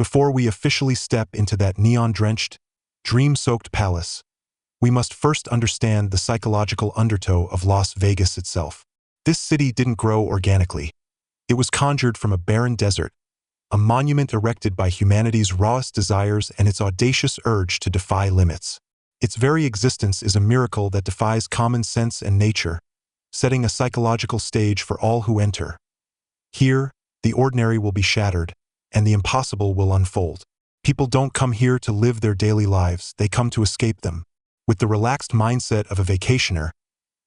Before we officially step into that neon-drenched, dream-soaked palace, we must first understand the psychological undertow of Las Vegas itself. This city didn't grow organically. It was conjured from a barren desert, a monument erected by humanity's rawest desires and its audacious urge to defy limits. Its very existence is a miracle that defies common sense and nature, setting a psychological stage for all who enter. Here, the ordinary will be shattered, and the impossible will unfold. People don't come here to live their daily lives, they come to escape them. With the relaxed mindset of a vacationer,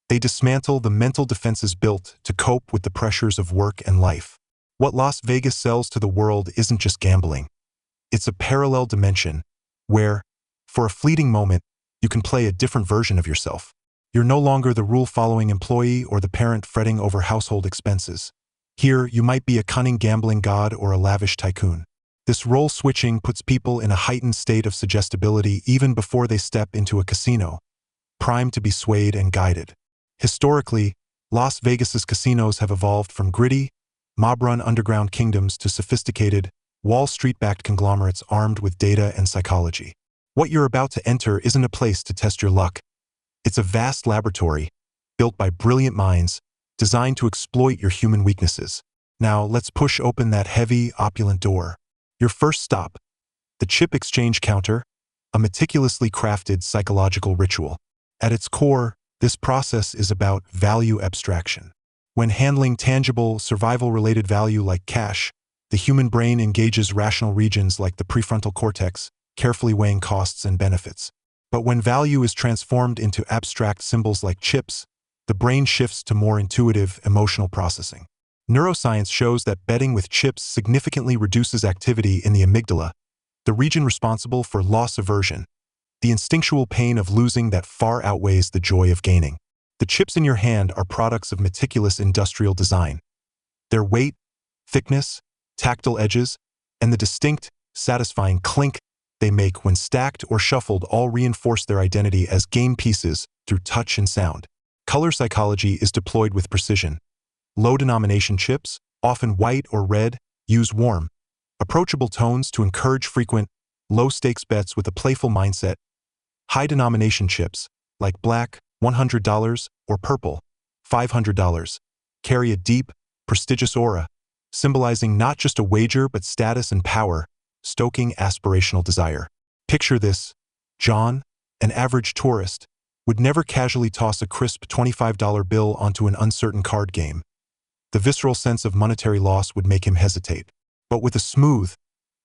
they dismantle the mental defenses built to cope with the pressures of work and life. What Las Vegas sells to the world isn't just gambling. It's a parallel dimension where, for a fleeting moment, you can play a different version of yourself. You're no longer the rule-following employee or the parent fretting over household expenses. Here, you might be a cunning gambling god or a lavish tycoon. This role switching puts people in a heightened state of suggestibility even before they step into a casino, primed to be swayed and guided. Historically, Las Vegas's casinos have evolved from gritty, mob-run underground kingdoms to sophisticated, Wall Street-backed conglomerates armed with data and psychology. What you're about to enter isn't a place to test your luck. It's a vast laboratory, built by brilliant minds, designed to exploit your human weaknesses. Now, let's push open that heavy, opulent door. Your first stop, the chip exchange counter, a meticulously crafted psychological ritual. At its core, this process is about value abstraction. When handling tangible, survival-related value like cash, the human brain engages rational regions like the prefrontal cortex, carefully weighing costs and benefits. But when value is transformed into abstract symbols like chips, the brain shifts to more intuitive, emotional processing. Neuroscience shows that betting with chips significantly reduces activity in the amygdala, the region responsible for loss aversion, the instinctual pain of losing that far outweighs the joy of gaining. The chips in your hand are products of meticulous industrial design. Their weight, thickness, tactile edges, and the distinct, satisfying clink they make when stacked or shuffled all reinforce their identity as game pieces through touch and sound. Color psychology is deployed with precision. Low-denomination chips, often white or red, use warm, approachable tones to encourage frequent, low-stakes bets with a playful mindset. High-denomination chips, like black, $100, or purple, $500, carry a deep, prestigious aura, symbolizing not just a wager but status and power, stoking aspirational desire. Picture this: John, an average tourist, would never casually toss a crisp $25 bill onto an uncertain card game. The visceral sense of monetary loss would make him hesitate. But with a smooth,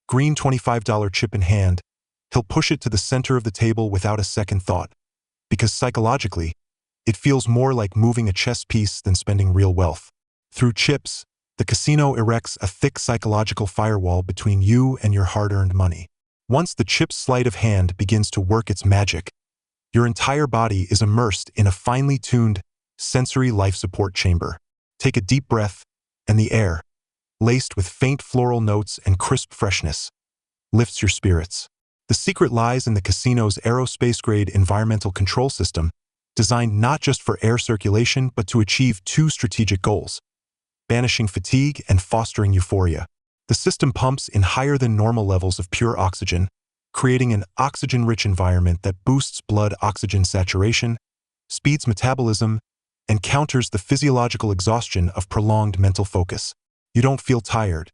green $25 chip in hand, he'll push it to the center of the table without a second thought, because psychologically, it feels more like moving a chess piece than spending real wealth. Through chips, the casino erects a thick psychological firewall between you and your hard-earned money. Once the chip's sleight of hand begins to work its magic, your entire body is immersed in a finely tuned, sensory life support chamber. Take a deep breath, and the air, laced with faint floral notes and crisp freshness, lifts your spirits. The secret lies in the casino's aerospace-grade environmental control system, designed not just for air circulation but to achieve two strategic goals: banishing fatigue and fostering euphoria. The system pumps in higher than normal levels of pure oxygen, creating an oxygen-rich environment that boosts blood oxygen saturation, speeds metabolism, and counters the physiological exhaustion of prolonged mental focus. You don't feel tired.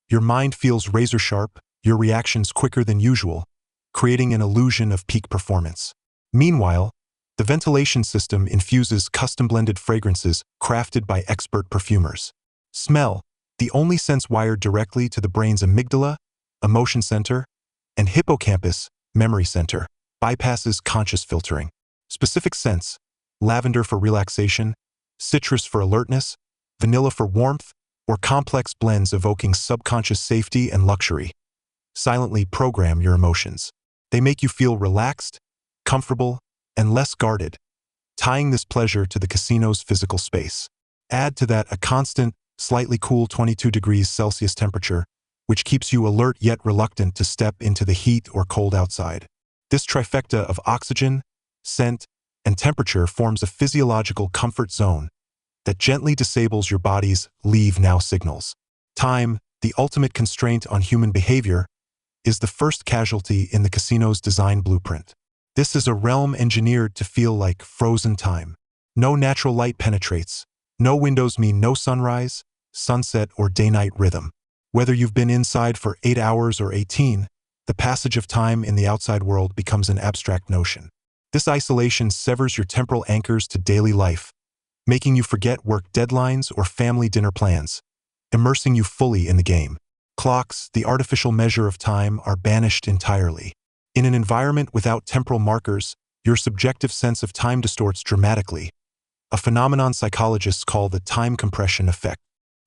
Your mind feels razor-sharp, your reactions quicker than usual, creating an illusion of peak performance. Meanwhile, the ventilation system infuses custom-blended fragrances crafted by expert perfumers. Smell, the only sense wired directly to the brain's amygdala, emotion center, and hippocampus, memory center, bypasses conscious filtering. Specific scents: lavender for relaxation, citrus for alertness, vanilla for warmth, or complex blends evoking subconscious safety and luxury, silently program your emotions. They make you feel relaxed, comfortable, and less guarded, tying this pleasure to the casino's physical space. Add to that a constant, slightly cool 22 degrees Celsius temperature, which keeps you alert yet reluctant to step into the heat or cold outside. This trifecta of oxygen, scent, and temperature forms a physiological comfort zone that gently disables your body's leave now signals. Time, the ultimate constraint on human behavior, is the first casualty in the casino's design blueprint. This is a realm engineered to feel like frozen time. No natural light penetrates. No windows mean no sunrise, sunset, or day-night rhythm. Whether you've been inside for 8 hours or 18, the passage of time in the outside world becomes an abstract notion. This isolation severs your temporal anchors to daily life, making you forget work deadlines or family dinner plans, immersing you fully in the game. Clocks, the artificial measure of time, are banished entirely. In an environment without temporal markers, your subjective sense of time distorts dramatically, a phenomenon psychologists call the time compression effect.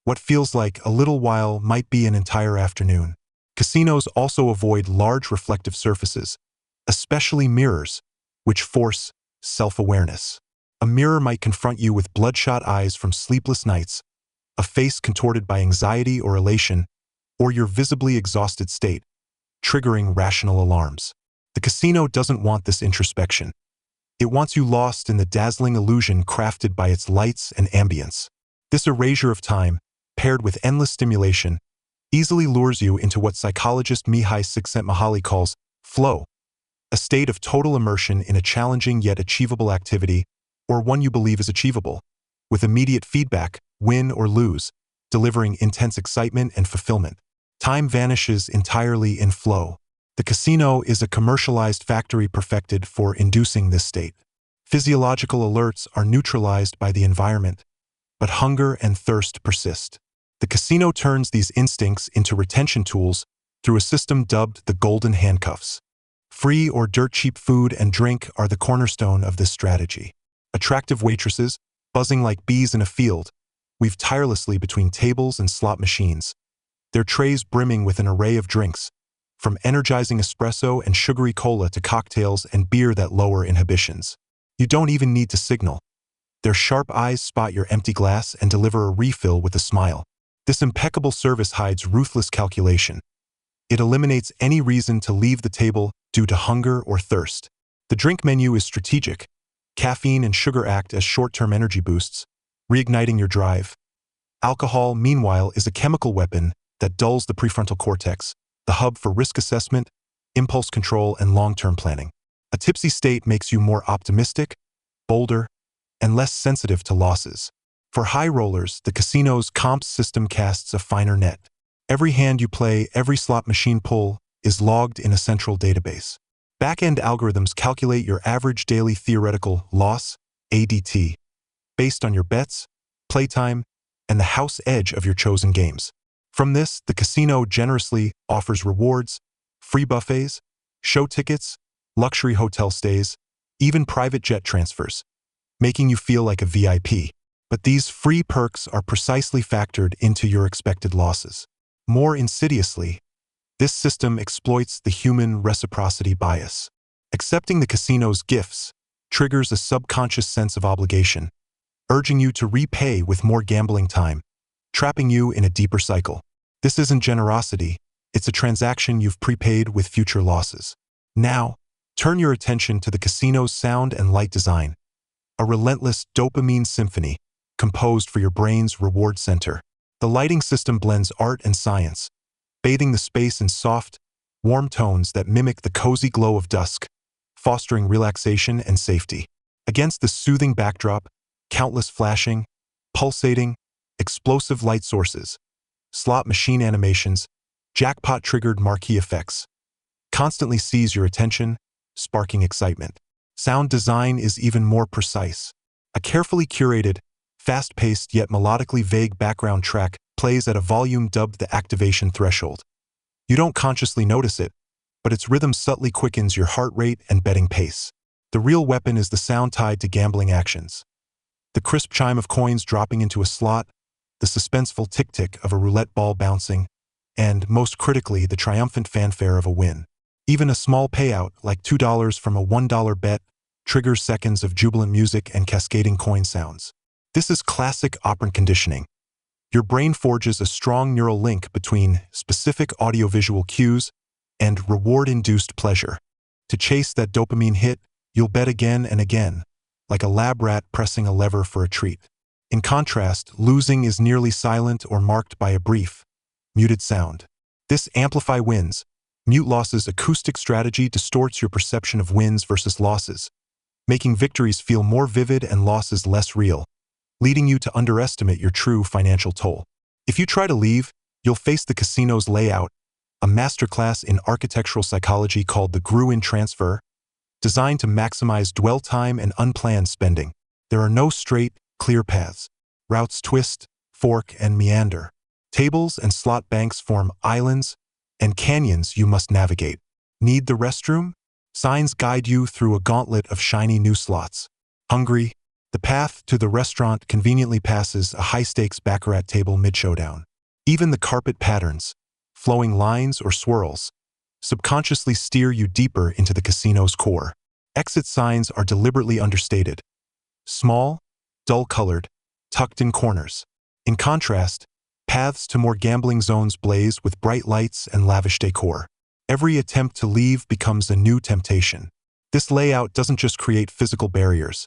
What feels like a little while might be an entire afternoon. Casinos also avoid large reflective surfaces, especially mirrors, which force self-awareness. A mirror might confront you with bloodshot eyes from sleepless nights, a face contorted by anxiety or elation, or your visibly exhausted state, triggering rational alarms. The casino doesn't want this introspection. It wants you lost in the dazzling illusion crafted by its lights and ambience. This erasure of time, paired with endless stimulation, easily lures you into what psychologist Mihai Csikszentmihalyi calls flow, a state of total immersion in a challenging yet achievable activity, or one you believe is achievable, with immediate feedback, win or lose, delivering intense excitement and fulfillment. Time vanishes entirely in flow. The casino is a commercialized factory perfected for inducing this state. Physiological alerts are neutralized by the environment, but hunger and thirst persist. The casino turns these instincts into retention tools through a system dubbed the golden handcuffs. Free or dirt-cheap food and drink are the cornerstone of this strategy. Attractive waitresses, buzzing like bees in a field, weave tirelessly between tables and slot machines, their trays brimming with an array of drinks, from energizing espresso and sugary cola to cocktails and beer that lower inhibitions. You don't even need to signal. Their sharp eyes spot your empty glass and deliver a refill with a smile. This impeccable service hides ruthless calculation. It eliminates any reason to leave the table due to hunger or thirst. The drink menu is strategic. Caffeine and sugar act as short-term energy boosts, reigniting your drive. Alcohol, meanwhile, is a chemical weapon that dulls the prefrontal cortex, the hub for risk assessment, impulse control, and long-term planning. A tipsy state makes you more optimistic, bolder, and less sensitive to losses. For high rollers, the casino's comps system casts a finer net. Every hand you play, every slot machine pull, is logged in a central database. Back-end algorithms calculate your average daily theoretical loss, ADT, based on your bets, playtime, and the house edge of your chosen games. From this, the casino generously offers rewards, free buffets, show tickets, luxury hotel stays, even private jet transfers, making you feel like a VIP. But these free perks are precisely factored into your expected losses. More insidiously, this system exploits the human reciprocity bias. Accepting the casino's gifts triggers a subconscious sense of obligation, urging you to repay with more gambling time, trapping you in a deeper cycle. This isn't generosity, it's a transaction you've prepaid with future losses. Now, turn your attention to the casino's sound and light design, a relentless dopamine symphony composed for your brain's reward center. The lighting system blends art and science, bathing the space in soft, warm tones that mimic the cozy glow of dusk, fostering relaxation and safety. Against the soothing backdrop, countless flashing, pulsating, explosive light sources, slot machine animations, jackpot-triggered marquee effects, constantly seize your attention, sparking excitement. Sound design is even more precise. A carefully curated, fast-paced yet melodically vague background track plays at a volume dubbed the activation threshold. You don't consciously notice it, but its rhythm subtly quickens your heart rate and betting pace. The real weapon is the sound tied to gambling actions. The crisp chime of coins dropping into a slot, the suspenseful tick-tick of a roulette ball bouncing, and, most critically, the triumphant fanfare of a win. Even a small payout, like $2 from a $1 bet, triggers seconds of jubilant music and cascading coin sounds. This is classic operant conditioning. Your brain forges a strong neural link between specific audiovisual cues and reward-induced pleasure. To chase that dopamine hit, you'll bet again and again, like a lab rat pressing a lever for a treat. In contrast, losing is nearly silent or marked by a brief, muted sound. This amplify wins, Mute losses' acoustic strategy distorts your perception of wins versus losses, making victories feel more vivid and losses less real, leading you to underestimate your true financial toll. If you try to leave, you'll face the casino's layout, a masterclass in architectural psychology called the Gruen transfer, designed to maximize dwell time and unplanned spending. There are no straight, clear paths. Routes twist, fork, and meander. Tables and slot banks form islands and canyons you must navigate. Need the restroom? Signs guide you through a gauntlet of shiny new slots. Hungry? The path to the restaurant conveniently passes a high-stakes baccarat table mid-showdown. Even the carpet patterns, flowing lines or swirls, subconsciously steer you deeper into the casino's core. Exit signs are deliberately understated. Small, dull-colored, tucked in corners. In contrast, paths to more gambling zones blaze with bright lights and lavish decor. Every attempt to leave becomes a new temptation. This layout doesn't just create physical barriers.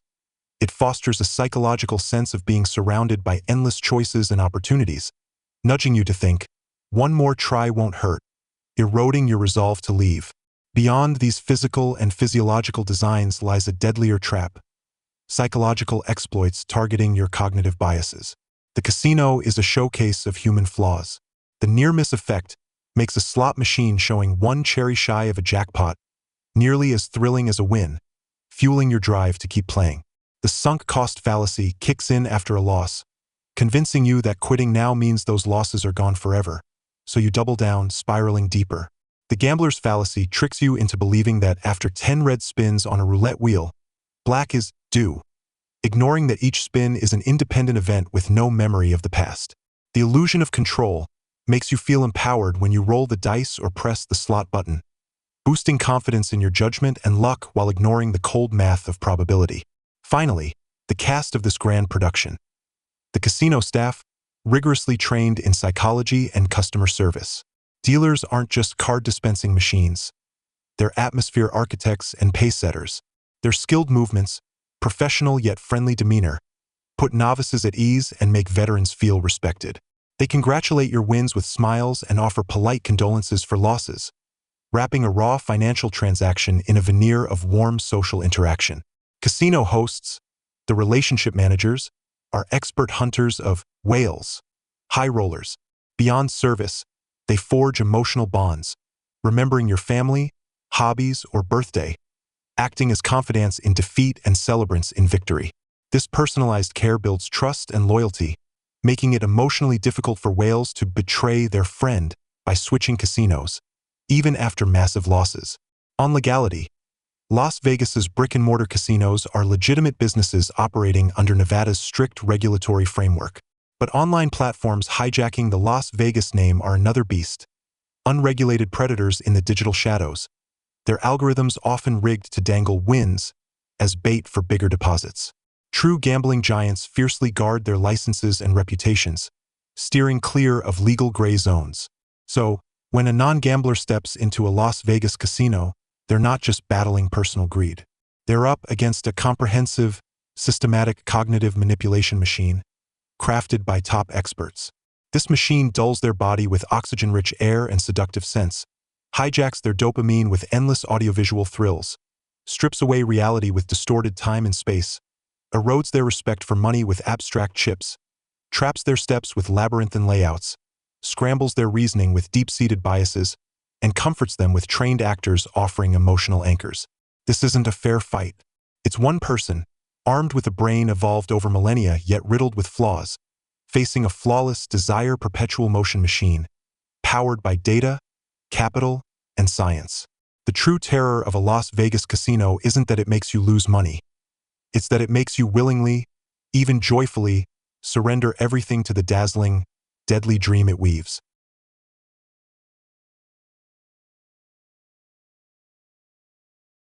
It fosters a psychological sense of being surrounded by endless choices and opportunities, nudging you to think, one more try won't hurt, eroding your resolve to leave. Beyond these physical and physiological designs lies a deadlier trap: psychological exploits targeting your cognitive biases. The casino is a showcase of human flaws. The near-miss effect makes a slot machine showing one cherry shy of a jackpot nearly as thrilling as a win, fueling your drive to keep playing. The sunk cost fallacy kicks in after a loss, convincing you that quitting now means those losses are gone forever, so you double down, spiraling deeper. The gambler's fallacy tricks you into believing that after 10 red spins on a roulette wheel, black is due, ignoring that each spin is an independent event with no memory of the past. The illusion of control makes you feel empowered when you roll the dice or press the slot button, boosting confidence in your judgment and luck while ignoring the cold math of probability. Finally, the cast of this grand production. The casino staff, rigorously trained in psychology and customer service. Dealers aren't just card-dispensing machines. They're atmosphere architects and pace setters. Their skilled movements, professional yet friendly demeanor, put novices at ease and make veterans feel respected. They congratulate your wins with smiles and offer polite condolences for losses, wrapping a raw financial transaction in a veneer of warm social interaction. Casino hosts, the relationship managers, are expert hunters of whales, high rollers. Beyond service, they forge emotional bonds, remembering your family, hobbies, or birthday, acting as confidants in defeat and celebrants in victory. This personalized care builds trust and loyalty, making it emotionally difficult for whales to betray their friend by switching casinos, even after massive losses. On legality, Las Vegas's brick-and-mortar casinos are legitimate businesses operating under Nevada's strict regulatory framework. But online platforms hijacking the Las Vegas name are another beast. Unregulated predators in the digital shadows. Their algorithms often rigged to dangle wins as bait for bigger deposits. True gambling giants fiercely guard their licenses and reputations, steering clear of legal gray zones. So, when a non-gambler steps into a Las Vegas casino, they're not just battling personal greed. They're up against a comprehensive, systematic cognitive manipulation machine, crafted by top experts. This machine dulls their body with oxygen-rich air and seductive scents, hijacks their dopamine with endless audiovisual thrills, strips away reality with distorted time and space, erodes their respect for money with abstract chips, traps their steps with labyrinthine layouts, scrambles their reasoning with deep-seated biases, and comforts them with trained actors offering emotional anchors. This isn't a fair fight. It's one person, armed with a brain evolved over millennia yet riddled with flaws, facing a flawless desire perpetual motion machine, powered by data, capital, and science. The true terror of a Las Vegas casino isn't that it makes you lose money. It's that it makes you willingly, even joyfully, surrender everything to the dazzling, deadly dream it weaves.